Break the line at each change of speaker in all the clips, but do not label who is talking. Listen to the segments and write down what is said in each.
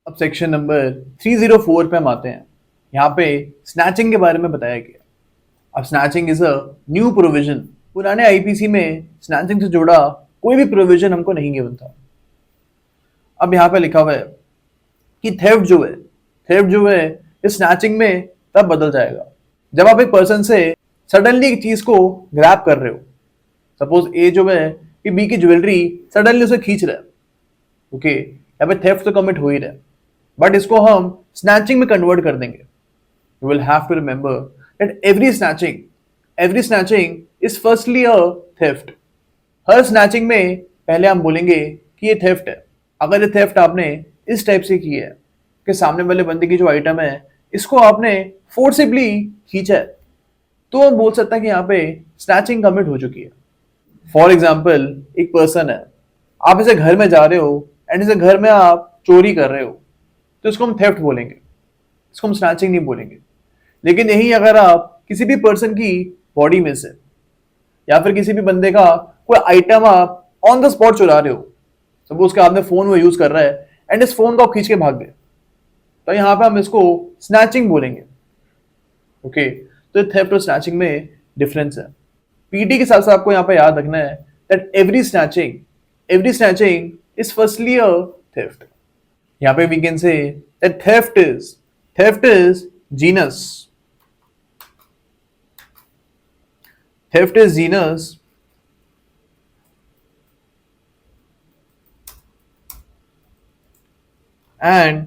अब section number 304 पे हम आते हैं। यहाँ पे स्नैचिंग के बारे में बताया गया। अब snatching is a new provision. पुराने आईपीसी में स्नैचिंग से जुड़ा कोई भी प्रोविजन हमको नहीं गिवन था। अब यहाँ पे लिखा हुआ है कि थेफ्ट जो है इस स्नैचिंग में तब बदल जाएगा जब आप एक पर्सन से सडनली एक चीज को ग्रैब कर रहे हो। सपोज ए जो है कि बी की ज्वेलरी सडनली उसे खींच रहा है। ओके, यहाँ पे थेफ्ट तो कमिट हो ही रहा है, बट इसको हम स्नैचिंग में कन्वर्ट कर देंगे। You will have to remember that every snatching is firstly a theft. हर स्नैचिंग में पहले हम बोलेंगे कि ये थेफ्ट है। अगर ये थेफ्ट आपने इस टाइप से की है कि सामने वाले बंदे की जो आइटम है इसको आपने फोर्सिबली खींचा है, तो हम बोल सकते हैं कि यहाँ पे स्नैचिंग कमिट हो चुकी है। फॉर एग्जाम्पल, एक पर्सन है, आप इसे घर में जा रहे हो एंड इसे घर में आप चोरी कर रहे हो, तो इसको हम थेफ्ट बोलेंगे, इसको हम स्नैचिंग नहीं बोलेंगे। लेकिन यही अगर आप किसी भी पर्सन की बॉडी में से या फिर किसी भी बंदे का कोई आइटम आप ऑन द स्पॉट चुरा रहे हो, सपोज कि आपने फोन वो यूज कर रहा है एंड इस फोन को आप खींच के भाग गए, तो यहां पे हम इसको स्नैचिंग बोलेंगे। ओके, तो थेफ्ट और स्नैचिंग में डिफरेंस है। पीटी के साथ साथ आपको यहां पे याद रखना है that every snatching is firstly a theft. यहां पे we can say that theft is genus. Theft is genus and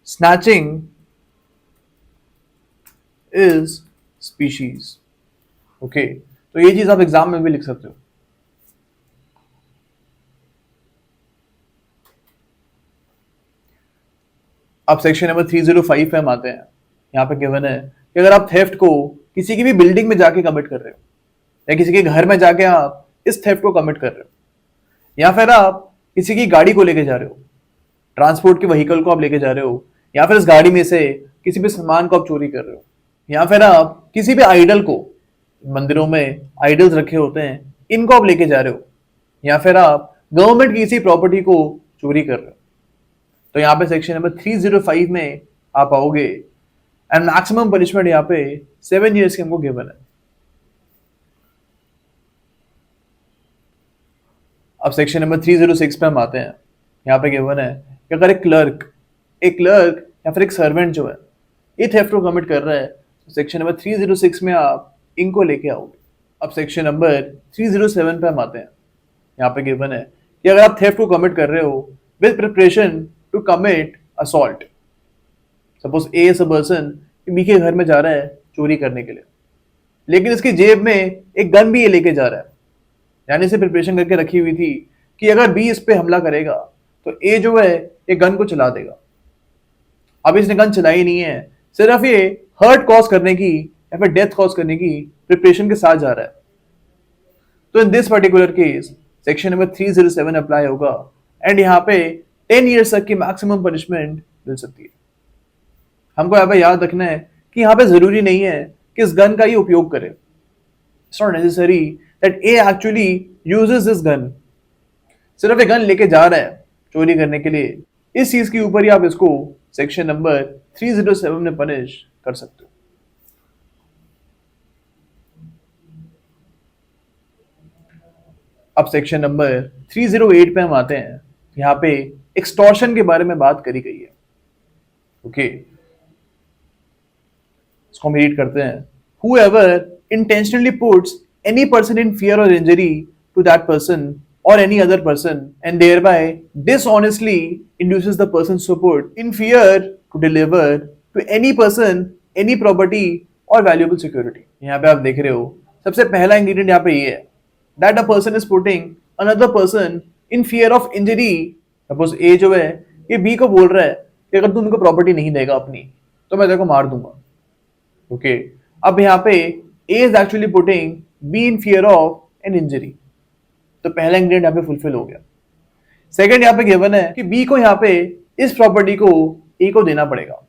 snatching is species. Okay, तो ये चीज आप एग्जाम में भी लिख सकते हो। अब सेक्शन नंबर 305 पे हम आते हैं। यहाँ पे गिवन है कि अगर आप थेफ्ट को किसी की भी बिल्डिंग में जाके कमिट कर रहे हो या किसी के घर में जाके आप इस थेफ्ट को कमिट कर रहे हो, या फिर आप किसी की गाड़ी को लेके जा रहे हो, ट्रांसपोर्ट के व्हीकल को आप लेके जा रहे हो, या फिर इस गाड़ी में से किसी भी सामान को आप चोरी कर रहे हो, या फिर आप किसी भी आइडल को, मंदिरों में आइडल्स रखे होते हैं, इनको आप लेके जा रहे हो, या फिर आप गवर्नमेंट की किसी प्रॉपर्टी को चोरी कर रहे हो, तो यहाँ पे सेक्शन नंबर 305 में आप आओगे एंड मैक्सिमम पनिशमेंट यहाँ पे 7 years की हमको गिवन है। अब सेक्शन नंबर 306 पे हम आते हैं। यहाँ पे गिवन है कि अगर एक क्लर्क या फिर एक सर्वेंट जो है ये थेफ्ट को कमिट कर रहा है, तो सेक्शन नंबर 306 में आप इनको लेके आओगे। अब सेक्शन नंबर 307 पे हम आते हैं। यहाँ पे गिवन है कि अगर आप थेफ्ट को कमिट कर रहे हो with preparation to commit assault. Suppose A is a person B के घर में जा रहा है चोरी करने के लिए, लेकिन इसकी जेब में एक गन भी ये लेके जा रहा है, यानी इसे प्रिपरेशन करके रखी हुई थी कि अगर बी इस पे हमला करेगा तो ए जो है ये गन को चला देगा। अब इसने गन चलाई नहीं है, सिर्फ ये हर्ट कॉज करने की या फिर डेथ कॉज करने की प्रिपरेशन के साथ जा रहा है, तो in this particular case section number 307 apply होगा एंड यहाँ पे 10 years तक की मैक्सिमम पनिशमेंट मिल सकती है। हमको यहाँ पे याद रखना है कि यहाँ पे जरूरी नहीं है कि इस गन का ही उपयोग करे। It's not necessary that A actually uses this gun. सिर्फ एक गन लेके जा रहा है चोरी करने के लिए, इस चीज के ऊपर ही आप इसको सेक्शन नंबर 307 में पनिश कर सकते हो। अब सेक्शन नंबर 308 पे हम आते हैं। यहाँ पे एक्सटॉर्शन के बारे में बात करी गई है। ओके, इसको हम रीड करते हैं। Whoever intentionally puts any person in fear or injury to that person or any other person and thereby dishonestly induces the person to put in fear to deliver to any person any property or valuable security। यहाँ पे आप देख रहे हो सबसे पहला ingredient यहाँ पे ये है that a person is putting another person in fear of injury। Suppose A जो है ये बी को बोल रहा है कि अगर तू उनको प्रॉपर्टी नहीं देगा अपनी तो मैं तेरे को मार दूंगा। ओके, अब यहाँ पे A is actually putting B in fear of an injury, तो पहला इंग्रेडिएंट यहाँ पे फुलफिल हो गया। सेकंड यहाँ पे गिवन है कि बी को यहाँ पे इस प्रॉपर्टी को ए को देना पड़ेगा।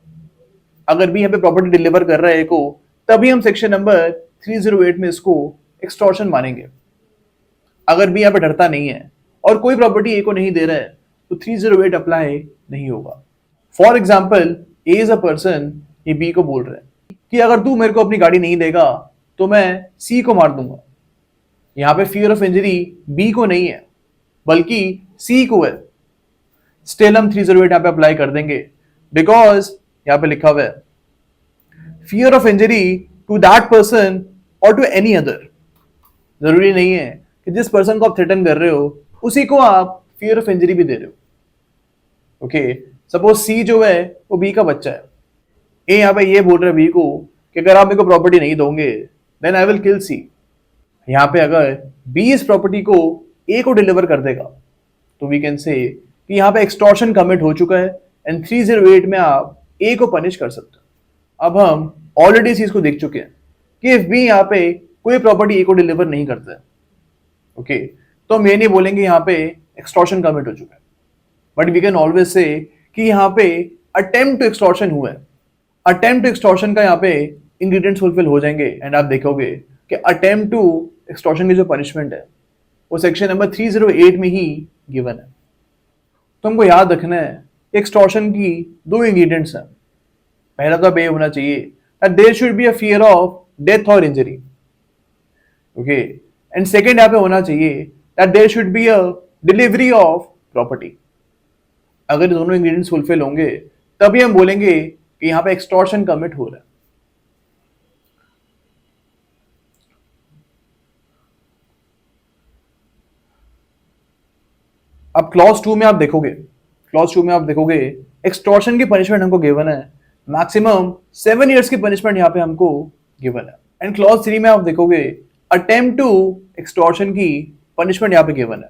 अगर बी यहाँ पे प्रॉपर्टी डिलीवर कर रहा है ए को, तभी हम सेक्शन नंबर 308 में इसको एक्सटॉर्शन मानेंगे। अगर बी यहाँ पे डरता नहीं है और कोई प्रॉपर्टी ए को नहीं दे रहा है तो 308 अप्लाई नहीं होगा। For example A is a person, ये बी को बोल रहा है कि अगर तू मेरे को अपनी गाड़ी नहीं देगा तो मैं सी को मार दूंगा। यहां पे फियर ऑफ इंजरी बी को नहीं है बल्कि सी को है। स्टिल हम 308 यहां पे अप्लाई कर देंगे बिकॉज यहां पे लिखा हुआ है fear of injury to that person और टू एनी अदर। जरूरी नहीं है कि जिस पर्सन को आप थ्रेटन कर रहे हो उसी को आप फियर ऑफ इंजरी भी दे रहे हो। ओके, सपोज सी जो है वो बी का बच्चा है। ए यहाँ पे ये बोल रहा है बी को कि अगर आप मेरे को प्रॉपर्टी नहीं दोगे देन आई विल किल सी। यहाँ पे अगर बी इस प्रॉपर्टी को ए को डिलीवर कर देगा तो वी कैन से कि यहाँ पे एक्सटॉर्शन कमिट हो चुका है एंड 308 में आप ए को पनिश कर सकते हो। अब हम ऑलरेडी इस चीज को देख चुके हैं कि इफ बी यहाँ पे कोई प्रॉपर्टी ए को डिलीवर नहीं करता है, ओके, तो हम ये नहीं बोलेंगे यहाँ पे एक्सटॉर्शन कमिट हो चुका है, but we can always say कि यहाँ पे अटेम्प्ट टू एक्सटॉर्शन हुआ है। अटेम्प्ट टू एक्सटॉर्शन का यहाँ पे इंग्रेडिएंट्स फुलफिल हो जाएंगे एंड आप देखोगे कि अटेम्प्ट टू एक्सटॉर्शन की जो पनिशमेंट है वो सेक्शन नंबर 308 में ही गिवन है। तो हमको याद रखना है एक्सटॉर्शन की दो इंग्रेडिएंट्स हैं। पहला तो ये होना चाहिए that there should be a fear of death और इंजरी, ओके, एंड सेकंड यहाँ पे होना चाहिए that there should be a delivery of property. अगर ये दोनों इंग्रेडिएंट्स फुलफिल होंगे तभी हम बोलेंगे कि यहाँ पे एक्सटॉर्शन कमिट हो रहा है। अब क्लॉज 2 में आप देखोगे, क्लॉज 2 में आप देखोगे एक्सटॉर्शन की पनिशमेंट हमको गिवन है, मैक्सिमम 7 इयर्स की पनिशमेंट यहाँ पे हमको गिवन है। एंड क्लॉज 3 में आप देखोगे अटेम्प्ट टू एक्सटॉर्शन की पनिशमेंट यहाँ पे गिवन है।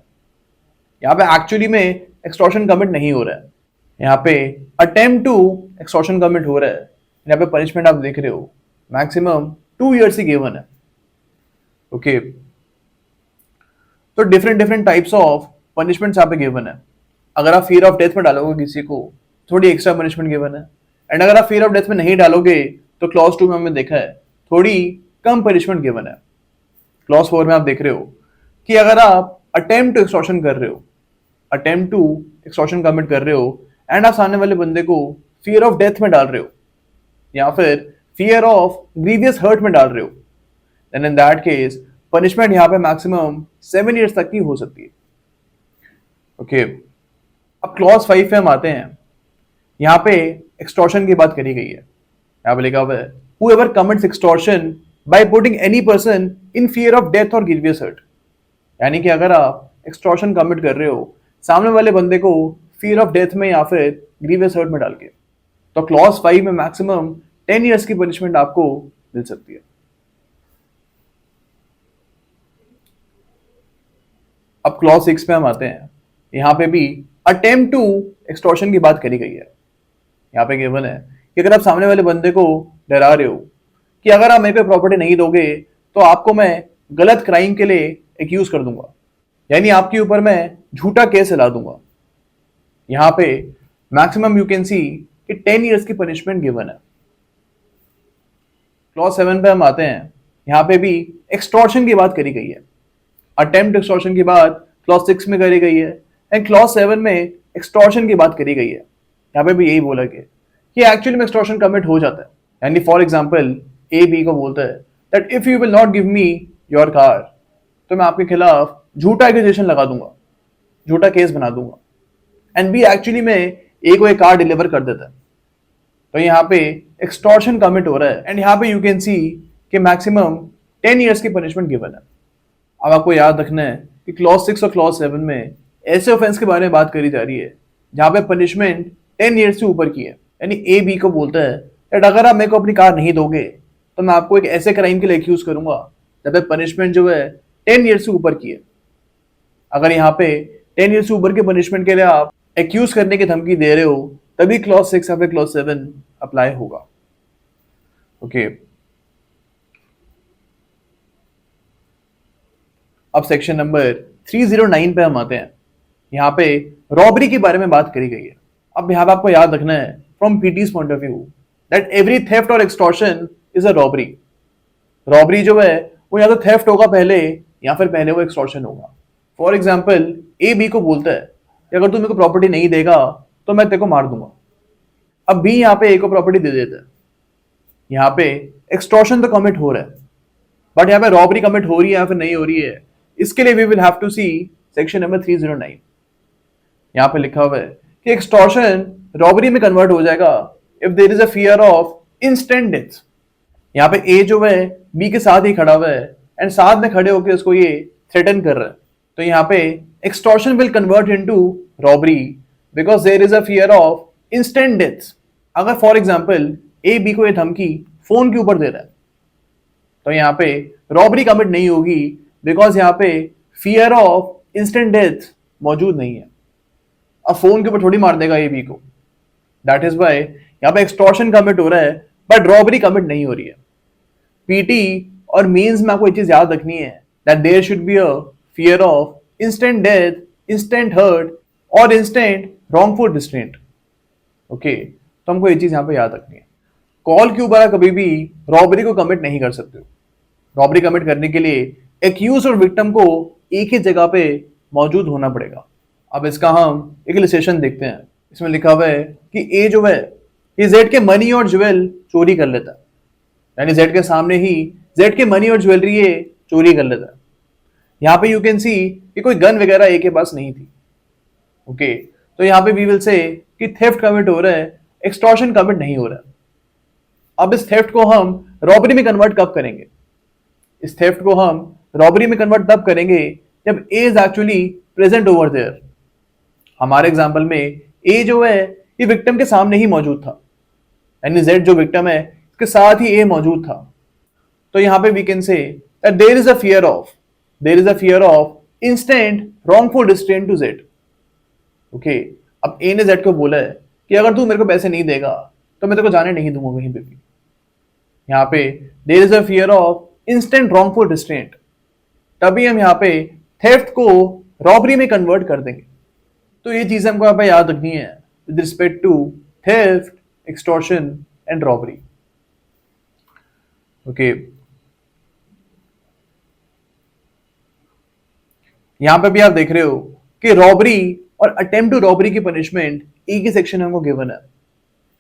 यहाँ पे एक्चुअली में एक्सटॉर्शन कमिट नहीं हो रहा है, यहाँ पे अटेम्प्ट टू एक्सटॉर्शन कमिट हो रहा है। यहाँ पे पनिशमेंट आप देख रहे हो मैक्सिमम 2 इयर्स ही गिवन है। ओके, तो different different types of punishments यहाँ पे गिवन है। अगर आप फियर ऑफ डेथ में डालोगे किसी को थोड़ी एक्स्ट्रा पनिशमेंट गिवन है, एंड अगर आप फियर ऑफ डेथ में नहीं डालोगे तो क्लॉज 2 में हमने देखा है थोड़ी कम पनिशमेंट गिवन है। क्लॉज 4 में आप देख रहे हो कि अगर आप अटेम्प्ट टू एक्सटॉर्शन कर रहे हो, अटेम्प्ट टू एक्सटॉर्शन कमिट कर रहे हो एंड आप सामने वाले बंदे को फियर ऑफ डेथ में डाल रहे हो या फिर फियर ऑफ ग्रीवियस हर्ट में डाल रहे हो, then in that case punishment यहाँ पे मैक्सिमम 7 इयर्स तक की हो सकती है। ओके, अब क्लॉज 5 पे हम आते हैं। यहाँ पे एक्सटॉर्शन की बात करी गई है। यहाँ पे लिखा हुआ है whoever commits extortion by putting any person in fear of death or grievous hurt। यानी कि अगर आप एक्सटॉर्शन कमिट कर रहे हो सामने वाले बंदे को फियर ऑफ डेथ में या फिर ग्रीवियस हर्ट में डाल के, तो क्लॉज 5 में मैक्सिमम 10 इयर्स की पनिशमेंट आपको मिल सकती है। अब क्लॉज 6 पे हम आते हैं। यहाँ पे भी अटेम्प्ट टू एक्सटॉर्शन की बात करी गई है। यहाँ पे गिवन है कि अगर आप सामने वाले बंदे को डरा रहे हो कि अगर आप मेरे को प्रॉपर्टी नहीं दोगे तो आपको मैं गलत क्राइम के लिए एक्यूज कर दूंगा, यानी आपके ऊपर मैं झूठा केस हिला दूंगा। यहाँ पे मैक्सिमम यू कैन सी कि 10 इयर्स की पनिशमेंट गिवन है। क्लॉज 7 पे हम आते हैं। यहाँ पे भी एक्सटॉर्शन की बात करी गई है। अटेम्प्ट एक्सटॉर्शन की बात क्लॉज 6 में करी गई है एंड क्लॉज 7 में एक्सटॉर्शन की बात करी गई है। यहाँ पे भी यही बोला गया कि एक्चुअली में एक्सटॉर्शन कमिट हो जाता है। यानी फॉर एग्जांपल ए बी को बोलता है that if you will not give me your car, तो मैं आपके खिलाफ झूठा एक्यूजेशन लगा दूंगा, झूठा केस बना दूंगा, एंड बी एक्चुअली में ए को एक कार डिलीवर कर देता है। तो यहाँ पे एक्सटॉर्शन कमिट हो रहा है एंड यहाँ पे यू कैन सी कि मैक्सिमम 10 इयर्स की पनिशमेंट गिवन है। अब आपको याद रखना है कि क्लॉज 6 और क्लॉज 7 में ऐसे ऑफेंस के बारे में बात करी जा रही है जहां पे पनिशमेंट 10 इयर्स से ऊपर की है। यानी ए बी को बोलता है दैट अगर आप मेरे को अपनी कार नहीं दोगे तो मैं आपको एक ऐसे क्राइम के लिए एक्यूज करूंगा जब पे पनिशमेंट जो है 10 इयर्स से ऊपर की है। अगर यहाँ पे 10 इयर्स से ऊपर के पनिशमेंट के लिए आप एक्यूज करने की धमकी दे रहे हो तभी क्लॉज 6 या फिर क्लॉज 7 अप्लाई होगा। ओके, अब सेक्शन नंबर 309 पे हम आते हैं। यहाँ पे रॉबरी के बारे में बात करी गई है। अब यहाँ पे आपको याद रखना है from PT's point of view that every theft और extortion is a robbery. Robbery जो है वो या तो थेफ्ट होगा पहले या फिर पहले वो एक्सटॉर्शन होगा। फॉर एग्जाम्पल ए बी को बोलता है कि अगर तू मेरे को प्रॉपर्टी नहीं देगा तो मैं तेरे को मार दूंगा। अब बी यहाँ पे ए को प्रॉपर्टी दे देता है, यहाँ पे एक्सटॉर्शन तो कमिट हो रहा है, बट यहाँ पे रॉबरी कमिट हो रही है या फिर नहीं हो रही है, इसके लिए we will have to see section number 309। यहाँ पे लिखा हुआ है कि एक्सटॉर्शन रॉबरी में कन्वर्ट हो जाएगा if there is a fear of instant death. यहाँ पे ए जो है बी के साथ ही खड़ा हुआ है एंड साथ में खड़े होकर उसको ये थ्रेटन कर रहा है, तो यहाँ पे extortion will convert into robbery because there is a fear of instant death. अगर फॉर एग्जांपल ए बी को ये धमकी फोन के ऊपर दे रहा है, तो यहाँ पे रॉबरी कमिट नहीं होगी बिकॉज यहाँ पे फियर ऑफ इंस्टेंट डेथ मौजूद नहीं है। अब फोन के ऊपर थोड़ी मार देगा ए बी को, दैट इज वाई यहाँ पे एक्सटॉर्शन कमिट हो रहा है बट रॉबरी कमिट नहीं हो रही है। पीटी और मीन्स में आपको एक चीज याद रखनी है that there should be a fear of instant death, instant hurt और इंस्टेंट रॉन्गफुल रिस्ट्रेंट। ओके, तो हमको ये चीज यहाँ पे याद रखनी है। कॉल के ऊपर कभी भी रॉबरी को कमिट नहीं कर सकते हो। रॉबरी कमिट करने के लिए एक्यूज और विक्टिम को एक ही जगह पे मौजूद होना पड़ेगा। अब इसका हम एक इलस्ट्रेशन देखते हैं। इसमें लिखा हुआ है कि ए जो है ये जेड के मनी और ज्वेल चोरी कर लेता है, यानी जेड के सामने ही जेड के मनी और ज्वेलरी ये चोरी कर लेता है। यहाँ पे यू कैन सी कि कोई गन वगैरह ए के पास नहीं थी। ओके, तो यहाँ पे वी विल से कि थेफ्ट कमिट हो रहा है, एक्सटॉर्शन कमिट नहीं हो रहा है। अब इस थेफ्ट को हम रॉबरी में कन्वर्ट कब करेंगे? इस थेफ्ट को हम रॉबरी में कन्वर्ट तब करेंगे जब A is actually present over there. हमारे एग्जांपल में ए जो है ये विक्टिम के सामने ही मौजूद था, यानी जेड जो विक्टिम है इसके साथ ही ए मौजूद था। तो यहाँ पे we can say that there is a fear of instant wrongful restraint to Z. Okay, अब ए ने जेड को बोला है कि अगर तू मेरे को पैसे नहीं देगा तो मैं तेरे को जाने नहीं दूंगा कहीं पे भी। यहाँ पे there is a fear of instant wrongful restraint, तभी हम यहाँ पे थेफ्ट को रॉबरी में कन्वर्ट कर देंगे। तो ये चीज हमको यहाँ पे याद रखनी है with respect to theft, extortion and robbery. Okay, यहां पे भी आप देख रहे हो कि रॉबरी और अटेम्प्ट टू रॉबरी की पनिशमेंट एक ही सेक्शन में हमको गिवन है।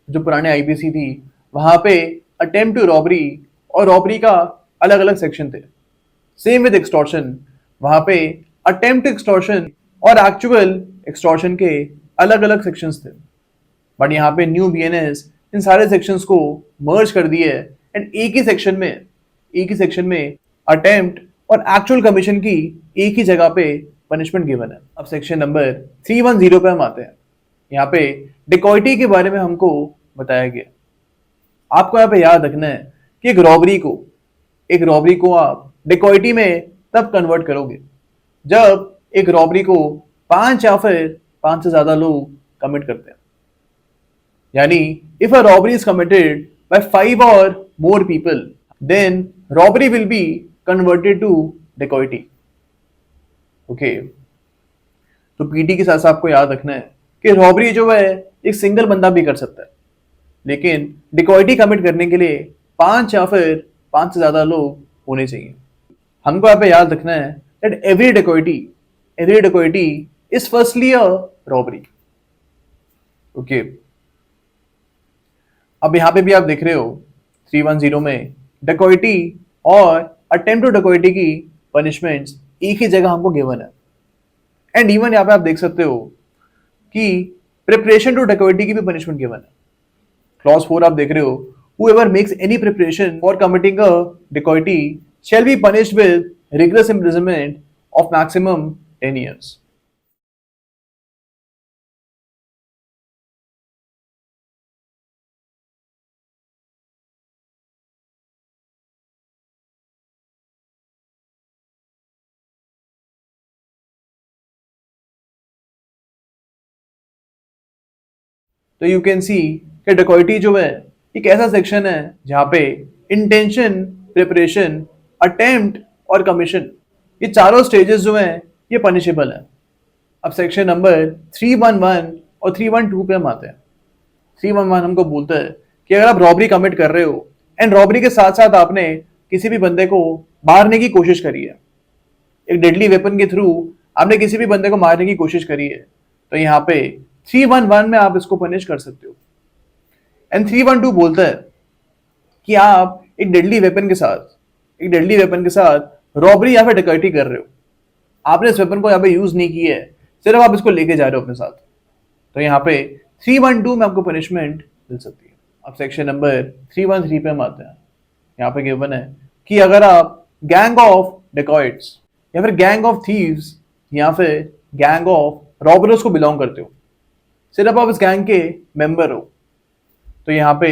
जो पुराने आईपीसी थी वहां पे अटेम्प्ट टू रॉबरी और रॉबरी का अलग अलग सेक्शन थे। सेम विद एक्सटॉर्शन, वहां पे अटेम्प्ट टू एक्सटॉर्शन और एक्चुअल एक्सटॉर्शन के अलग अलग सेक्शंस थे, बट यहाँ पे न्यू बीएनएस इन सारे सेक्शंस को मर्ज कर दिए एंड एक ही सेक्शन में अटेम्प्ट और एक्चुअल कमीशन की एक ही जगह पे पनिशमेंट गिवन है। अब सेक्शन नंबर 310 पे हम आते हैं। यहाँ पे डिकॉइटी के बारे में हमको बताया गया। आपको यहाँ पे याद रखना है कि एक रॉबरी को आप डिकॉइटी में तब कन्वर्ट करोगे जब एक रॉबरी को 5 या फिर 5 से ज्यादा लोग कमिट करते हैं। यानी if a robbery is committed by 5 और more people then robbery will be converted to dacoity. Okay, तो पीटी के साथ साथ आपको याद रखना है कि रॉबरी जो है एक सिंगल बंदा भी कर सकता है, लेकिन डिकॉइटी कमिट करने के लिए 5 या फिर 5 से ज्यादा लोग होने चाहिए। हमको यहाँ पे याद रखना है that every dacoity is firstly a robbery. Okay, अब यहाँ पे भी आप देख रहे हो 310 में डिकॉइटी और अटेम्प्ट टू डिकॉइटी की पनिशमेंट्स एक ही जगह हमको गिवन है। एंड इवन यहाँ पे आप देख सकते हो कि प्रिपरेशन टू डिकॉइटी की भी पनिशमेंट गिवन है। क्लॉज 4 आप देख रहे हो, whoever makes any preparation for committing a dacoity shall be punished with rigorous imprisonment of maximum 10 years. तो यू कैन सी कि डिकॉइटी जो है एक ऐसा सेक्शन है जहां पे इंटेंशन, प्रिपरेशन, अटेम्प्ट और कमीशन, ये चारों स्टेजेस जो हैं ये पनिशेबल है। अब सेक्शन नंबर 311 और 312 पे हम आते हैं। 311 हमको बोलता है कि अगर आप रॉबरी कमिट कर रहे हो एंड रॉबरी के साथ साथ आपने किसी भी बंदे को मारने की कोशिश करी है, एक डेडली वेपन के थ्रू आपने किसी भी बंदे को मारने की कोशिश करी है, तो यहाँ पे 311 में आप इसको पनिश कर सकते हो। एंड 312 बोलता है कि आप एक डेडली वेपन के साथ रॉबरी या फिर डकैती कर रहे हो, आपने इस वेपन को यहाँ पे यूज नहीं किया है, सिर्फ आप इसको लेके जा रहे हो अपने साथ, तो यहाँ पे 312 में आपको पनिशमेंट मिल सकती है। अब सेक्शन नंबर 313 पे हम आते हैं। यहाँ पे गिवन है कि अगर आप गैंग ऑफ डेकॉइट्स या फिर गैंग ऑफ थीव्स या फिर गैंग ऑफ रॉबरर्स को बिलोंग करते हो, सिर्फ आप इस गैंग के मेंबर हो, तो यहाँ पे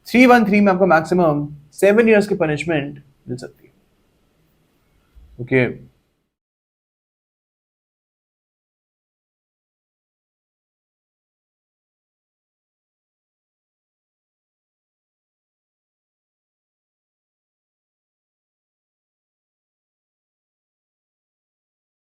313 में आपको मैक्सिमम 7 years की पनिशमेंट मिल सकती है। ओके